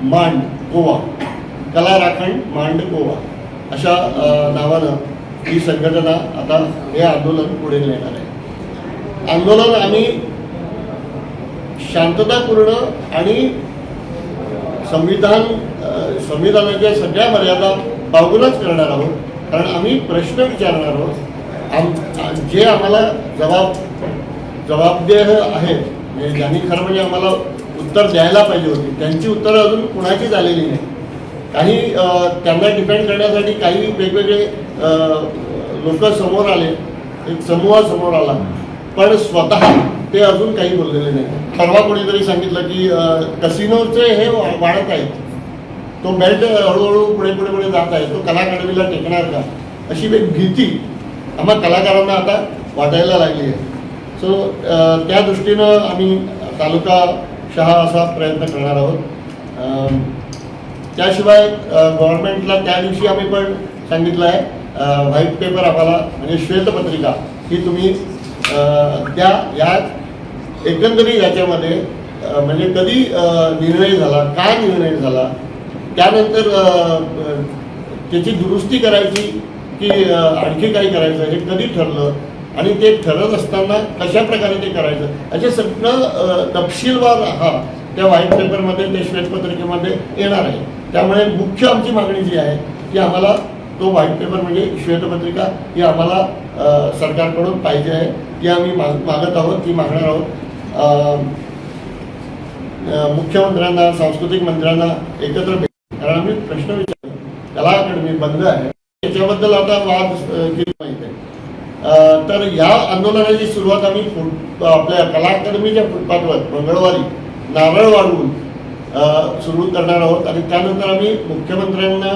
मांड गोवा, कला राखण मांड गोवा अशा नावानं ही संघटना आता हे आंदोलन पुढे नेणार आहे. आंदोलन आम्ही शांततापूर्ण आणि संविधानाच्या सगळ्या मर्यादा पाळूनच करणार आहोत. कारण आम्ही प्रश्न विचारणार आहोत जे आम्हाला जबाबदेह आहेत, म्हणजे ज्यांनी खरं म्हणजे आम्हाला उत्तर द्यायला पाहिजे होती त्यांची उत्तरं अजून कुणाचीच आलेली नाही. काही त्यांना डिपेंड करण्यासाठी काही वेगवेगळे लोक समोर आले, एक समूह समोर आला, पण स्वतः ते अजून काही बोललेले नाही. परवा कोणीतरी सांगितलं की कसिनोचे हे वाढत आहेत, तो बेल्ट हळूहळू पुढे पुढे पुढे जात आहे, तो कला अकादमीला टेकणार का, अशी एक भीती आम्हा कलाकारांना आता वाटायला लागली आहे. सो त्या दृष्टीनं आम्ही तालुकाशहा असा प्रयत्न करणार आहोत. त्याशिवाय गव्हर्नमेंटला त्या दिवशी आम्ही पण सांगितलं आहे, व्हाईट पेपर आम्हाला म्हणजे श्वेतपत्रिका ही तुम्ही त्या या एकंदरीत याच्यामध्ये म्हणजे कधी निर्णय झाला, काय निर्णय झाला, त्यानंतर त्याची दुरुस्ती करायची की आणखी काही करायचं हे कधी ठरलं आणि ते ठरत असताना कशा प्रकारे ते करायचं याचे सगळं तपशीलवार हा त्या व्हाईट पेपरमध्ये ते श्वेतपत्रिकेमध्ये येणार आहे. त्यामुळे मुख्य आमची मागणी जी आहे की आम्हाला तो व्हाईट पेपर म्हणजे श्वेतपत्रिका ही आम्हाला सरकारकडून पाहिजे आहे, ती आम्ही मागत आहोत, ती मागणार आहोत. मुख्यमंत्र्यांना, सांस्कृतिक मंत्र्यांना एकत्र कारण आम्ही प्रश्न विचारतो. कला अकादमी बंद आहे याच्याबद्दल आता वाद किती माहीत आहे. तर या आंदोलनाची सुरुवात आम्ही आपल्या कला अकादमीच्या फुटपाथवर मंगळवारी नारळ वाढवून सुरू करणार आहोत आणि त्यानंतर आम्ही मुख्यमंत्र्यांना